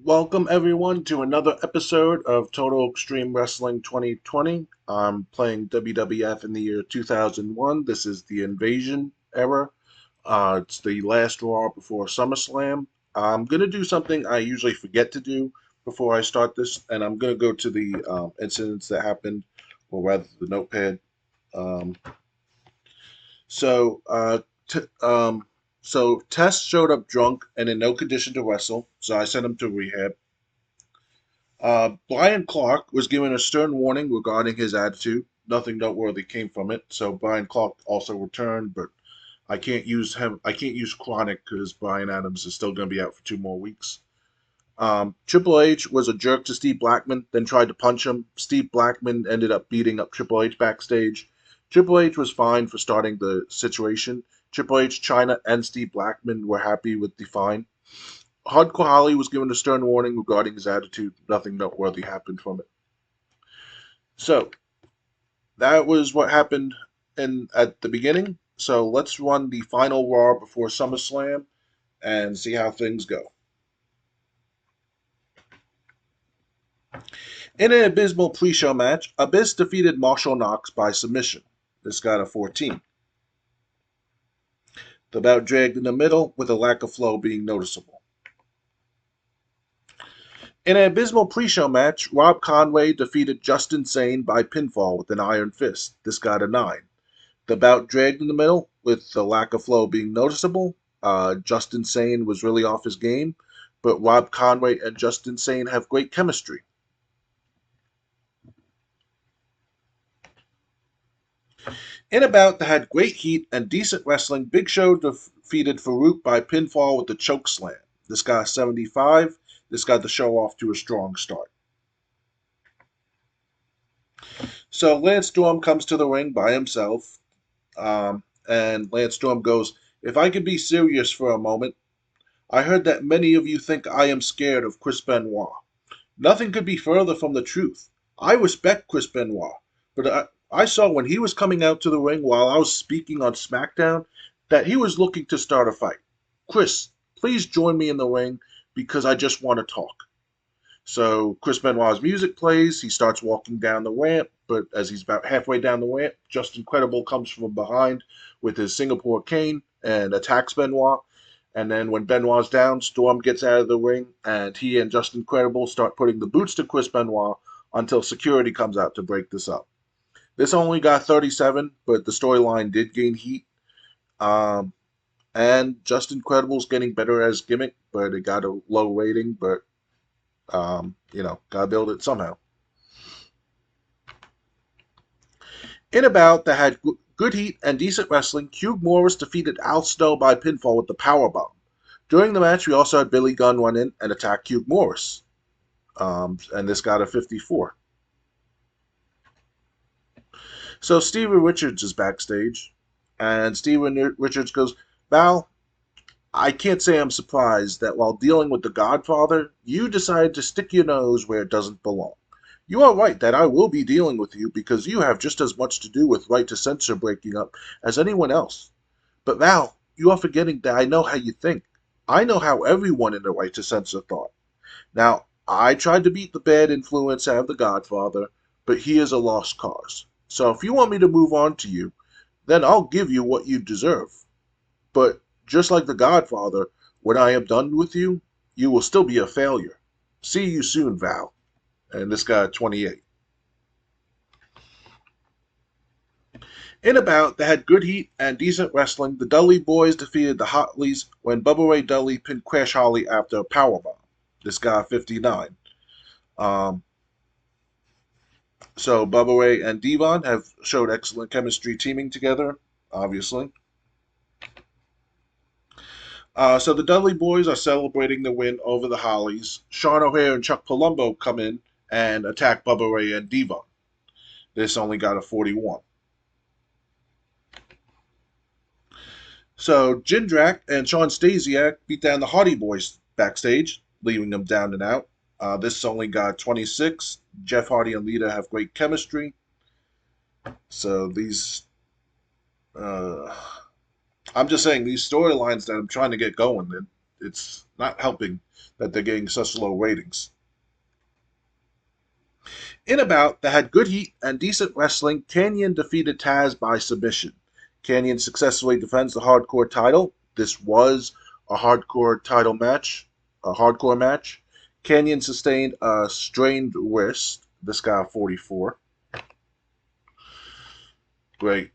Welcome everyone to another episode of Total Extreme Wrestling 2020. I'm playing WWF in the year 2001. This is the Invasion era. It's the last Raw before SummerSlam. I'm going to do something I usually forget to do before I start this, and I'm going to go to the incidents that happened, or rather the notepad. Um, so, uh, t- um, so Tess showed up drunk and in no condition to wrestle, so I sent him to rehab. Brian Clark was given a stern warning regarding his attitude. Nothing noteworthy came from it, so Brian Clark also returned, but I can't use him. I can't use Chronic because Brian Adams is still going to be out for 2 more weeks. Triple H was a jerk to Steve Blackman, then tried to punch him. Steve Blackman ended up beating up Triple H backstage. Triple H was fine for starting the situation. Triple H, China, and Steve Blackman were happy with the fine. Hardcore Holly was given a stern warning regarding his attitude. Nothing noteworthy happened from it. So that was what happened in at the beginning. So let's run the final Raw before SummerSlam and see how things go. In an abysmal pre-show match, Abyss defeated Marshall Knox by submission. This got a 14. The bout dragged in the middle with a lack of flow being noticeable. In an abysmal pre-show match, Rob Conway defeated Justin Sane by pinfall with an iron fist. This got a 9. The bout dragged in the middle with the lack of flow being noticeable. Justin Sane was really off his game, but Rob Conway and Justin Sane have great chemistry. In a bout that had great heat and decent wrestling, Big Show defeated Farouk by pinfall with the choke slam. This got 75. This got the show off to a strong start. So Lance Storm comes to the ring by himself, and Lance Storm goes, "If I could be serious for a moment, I heard that many of you think I am scared of Chris Benoit. Nothing could be further from the truth. I respect Chris Benoit, but I saw when he was coming out to the ring while I was speaking on SmackDown that he was looking to start a fight. Chris, please join me in the ring because I just want to talk." So Chris Benoit's music plays. He starts walking down the ramp, but as he's about halfway down the ramp, Justin Credible comes from behind with his Singapore cane and attacks Benoit. And then when Benoit's down, Storm gets out of the ring, and he and Justin Credible start putting the boots to Chris Benoit until security comes out to break this up. This only got 37, but the storyline did gain heat. Um, and Justin Credible's getting better as gimmick, but it got a low rating. But gotta build it somehow. In a bout that had good heat and decent wrestling, Hugh Morris defeated Al Snow by pinfall with the powerbomb. During the match, we also had Billy Gunn run in and attack Hugh Morris, and this got a 54. So Steven Richards is backstage, and Steven Richards goes, "Val, I can't say I'm surprised that while dealing with the Godfather, you decided to stick your nose where it doesn't belong. You are right that I will be dealing with you because you have just as much to do with Right to Censor breaking up as anyone else. But Val, you are forgetting that I know how you think. I know how everyone in the Right to Censor thought. Now, I tried to beat the bad influence out of the Godfather, but he is a lost cause. So if you want me to move on to you, then I'll give you what you deserve. But just like the Godfather, when I am done with you, you will still be a failure. See you soon, Val." And this guy 28. In a bout that had good heat and decent wrestling, the Dudley Boys defeated the Hotleys when Bubba Ray Dudley pinned Crash Holly after a powerbomb. This guy 59. Um, so Bubba Ray and Devon have showed excellent chemistry teaming together, obviously. So the Dudley Boys are celebrating the win over the Hollies. Sean O'Haire and Chuck Palumbo come in and attack Bubba Ray and Devon. This only got a 41. So Jindrak and Sean Stasiak beat down the Hardy Boys backstage, leaving them down and out. This only got 26. Jeff Hardy and Lita have great chemistry. So these, uh, I'm just saying, these storylines that I'm trying to get going, it's not helping that they're getting such low ratings. In a bout that had good heat and decent wrestling, Canyon defeated Taz by submission. Canyon successfully defends the hardcore title. This was a hardcore title match, a hardcore match. Canyon sustained a strained wrist. This got a 44. Great.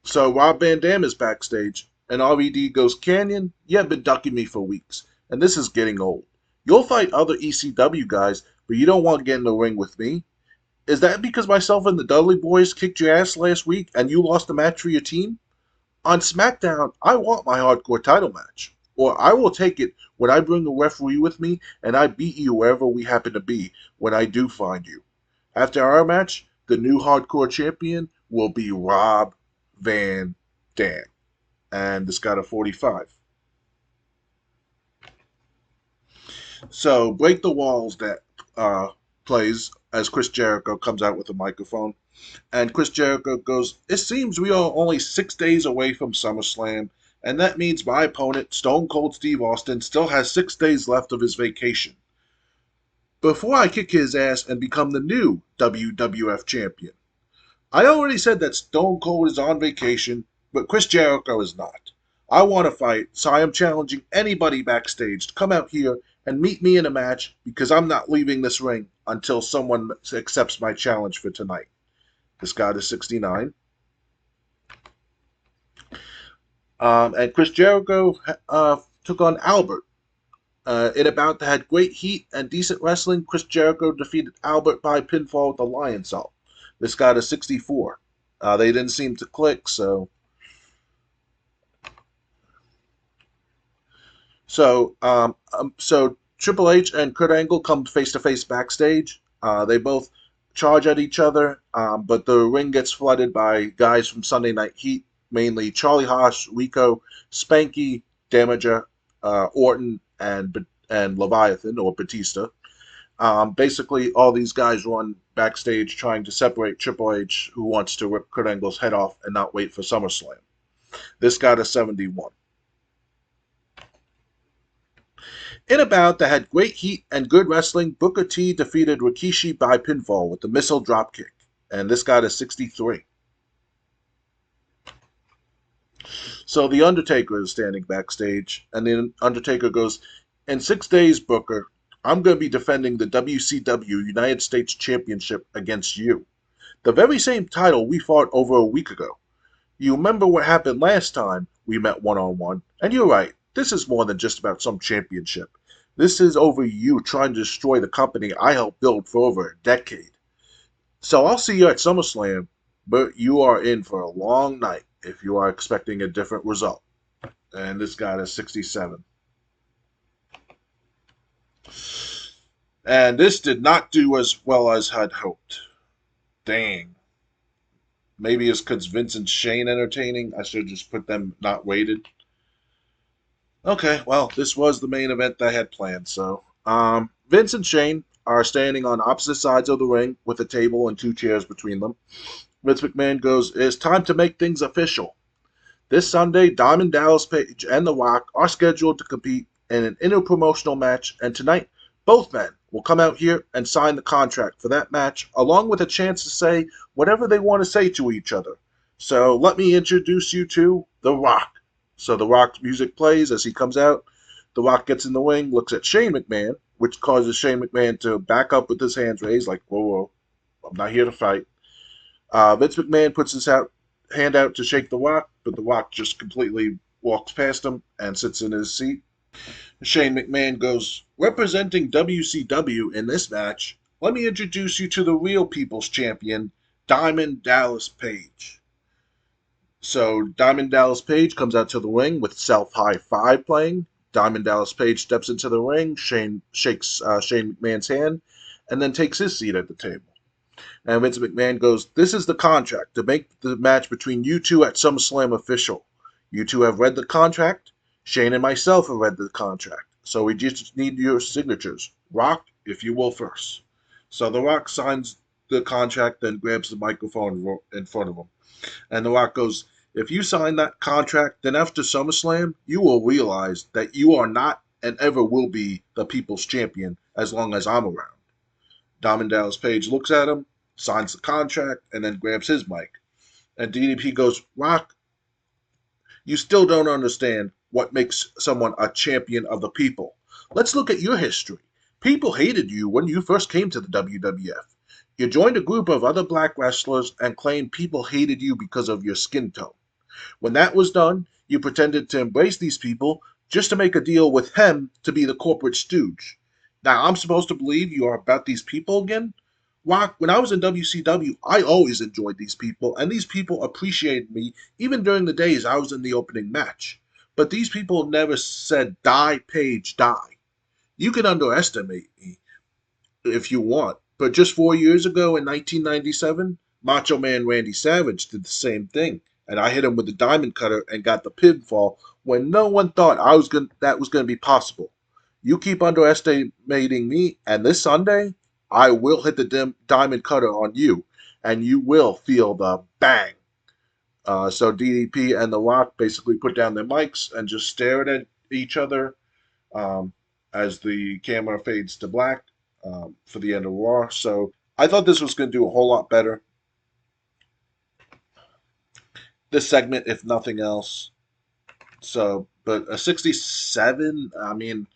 So Rob Van Dam is backstage, and RVD goes, Canyon, you have been ducking me for weeks, and this is getting old. You'll fight other ECW guys, but you don't want to get in the ring with me. Is that because myself and the Dudley Boys kicked your ass last week and you lost the match for your team? On SmackDown, I want my hardcore title match. Or I will take it when I bring a referee with me and I beat you wherever we happen to be when I do find you. After our match, the new hardcore champion will be Rob Van Dam. And this got a 45. So Break the Walls that plays as Chris Jericho comes out with a microphone. And Chris Jericho goes, it seems we are only 6 days away from SummerSlam, and that means my opponent, Stone Cold Steve Austin, still has 6 days left of his vacation. Before I kick his ass and become the new WWF champion. I already said that Stone Cold is on vacation, but Chris Jericho is not. I want to fight, so I am challenging anybody backstage to come out here and meet me in a match because I'm not leaving this ring until someone accepts my challenge for tonight. This guy is 69. And Chris Jericho took on Albert. In a bout that had great heat and decent wrestling, Chris Jericho defeated Albert by pinfall with a lion salt. This got a 64. They didn't seem to click, so Triple H and Kurt Angle come face to face backstage. They both charge at each other, but the ring gets flooded by guys from Sunday Night Heat, mainly Charlie Haas, Rico, Spanky, Damager, Orton, and Leviathan or Batista. Basically, all these guys run backstage trying to separate Triple H, who wants to rip Kurt Angle's head off and not wait for SummerSlam. This got a 71. In a bout that had great heat and good wrestling, Booker T defeated Rikishi by pinfall with the missile dropkick, and this got a 63. So the Undertaker is standing backstage, and the Undertaker goes, in 6 days, Booker, I'm going to be defending the WCW United States Championship against you. The very same title we fought over a week ago. You remember what happened last time we met one-on-one, and you're right, this is more than just about some championship. This is over you trying to destroy the company I helped build for over a decade. So I'll see you at SummerSlam, but you are in for a long night if you are expecting a different result. And this got a 67. And this did not do as well as I'd hoped. Dang. Maybe it's because Vince and Shane entertaining. I should just put them not weighted. Okay, well, this was the main event that I had planned. So, Vince and Shane are standing on opposite sides of the ring with a table and 2 chairs between them. Vince McMahon goes, it's time to make things official. This Sunday, Diamond Dallas Page and The Rock are scheduled to compete in an interpromotional match, and tonight, both men will come out here and sign the contract for that match, along with a chance to say whatever they want to say to each other. So let me introduce you to The Rock. So The Rock's music plays as he comes out. The Rock gets in the ring, looks at Shane McMahon, which causes Shane McMahon to back up with his hands raised, like, whoa, whoa, I'm not here to fight. Vince McMahon puts his hand out to shake The Rock, but The Rock just completely walks past him and sits in his seat. Shane McMahon goes, representing WCW in this match, let me introduce you to the real People's Champion, Diamond Dallas Page. So Diamond Dallas Page comes out to the ring with Self High Five playing. Diamond Dallas Page steps into the ring, Shane shakes Shane McMahon's hand, and then takes his seat at the table. And Vince McMahon goes, this is the contract to make the match between you two at SummerSlam official. You two have read the contract. Shane and myself have read the contract. So we just need your signatures. Rock, if you will, first. So The Rock signs the contract, then grabs the microphone in front of him. And The Rock goes, If you sign that contract, then after SummerSlam, you will realize that you are not and ever will be the people's champion as long as I'm around. Diamond Dallas Page looks at him, signs the contract, and then grabs his mic. And DDP goes, Rock, you still don't understand what makes someone a champion of the people. Let's look at your history. People hated you when you first came to the WWF. You joined a group of other black wrestlers and claimed people hated you because of your skin tone. When that was done, you pretended to embrace these people just to make a deal with him to be the corporate stooge. Now, I'm supposed to believe you are about these people again? Rock, when I was in WCW, I always enjoyed these people, and these people appreciated me even during the days I was in the opening match. But these people never said, Die, Page, die. You can underestimate me if you want. But just 4 years ago in 1997, Macho Man Randy Savage did the same thing, and I hit him with the diamond cutter and got the pinfall when no one thought that was going to be possible. You keep underestimating me, and this Sunday, I will hit the diamond cutter on you, and you will feel the bang. So DDP and The Rock basically put down their mics and just stared at each other um, as the camera fades to black for the end of Raw. So I thought this was going to do a whole lot better. This segment, if nothing else. So, but a 67, I mean,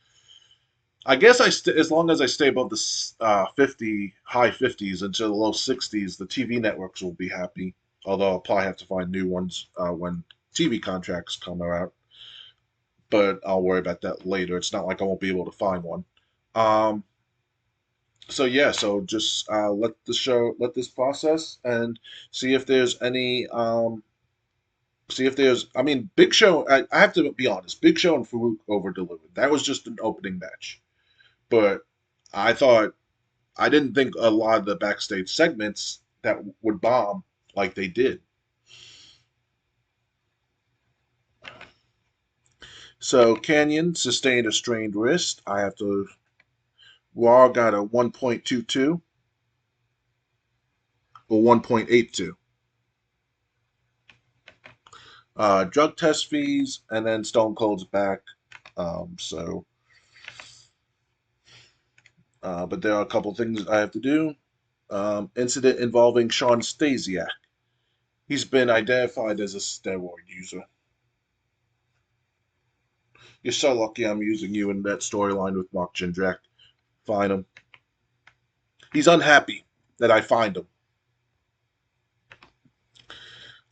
I guess as long as I stay above the 50, high 50s into the low 60s, the TV networks will be happy. Although I'll probably have to find new ones when TV contracts come out. But I'll worry about that later. It's not like I won't be able to find one. Um, so yeah, so just let this process and see if there's any see if there's I mean Big Show, I have to be honest, Big Show and Farouk over delivered. That was just an opening match. But I thought I didn't think a lot of the backstage segments that would bomb like they did. So Canyon sustained a strained wrist. I have to Raw got a 1.22 or 1.82. Drug test fees, and then Stone Cold's back. So, but there are a couple things I have to do. Incident involving Sean Stasiak. He's been identified as a steroid user. You're so lucky I'm using you in that storyline with Mark Jindrak. Find him. He's unhappy that I find him.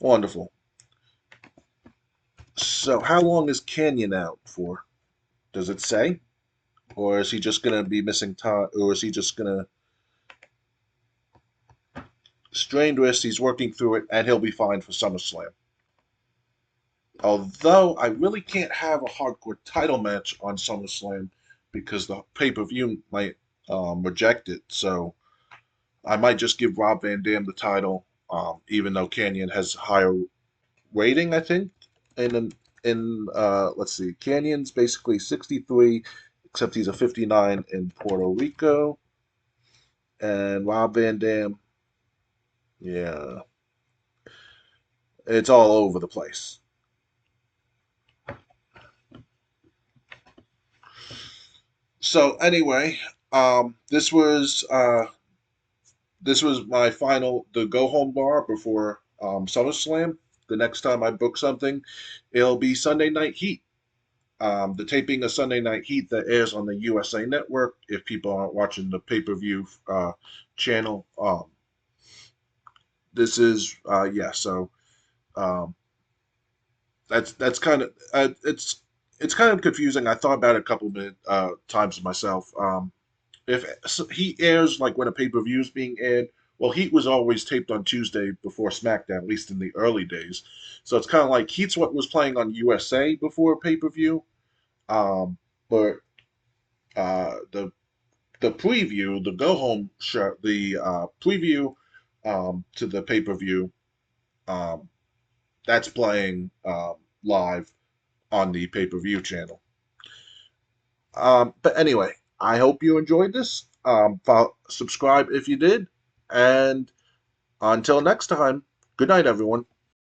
Wonderful. So, how long is Canyon out for? Does it say? Or is he just going to be missing time? Or is he just going to strained wrist? He's working through it, and he'll be fine for SummerSlam. Although I really can't have a hardcore title match on SummerSlam because the pay-per-view might reject it. So I might just give Rob Van Dam the title, even though Canyon has higher rating, I think. And in let's see, Canyon's basically 63, except he's a 59 in Puerto Rico. And Rob Van Dam, yeah, it's all over the place. So anyway, um, this was uh, this was my final the go home bar before SummerSlam. The next time I book something, it'll be Sunday Night Heat. The taping of Sunday Night Heat that airs on the USA Network. If people aren't watching the pay per view channel, this is yeah. So um, that's kind of it's kind of confusing. I thought about it a couple of times myself. If Heat airs like when a pay per view is being aired, well, Heat was always taped on Tuesday before SmackDown, at least in the early days. So it's kind of like Heat's what was playing on USA before pay per view. But the preview, the go home show, the preview to the pay per view, um, that's playing live on the pay per view channel. But anyway, I hope you enjoyed this. Subscribe if you did. And until next time, good night, everyone.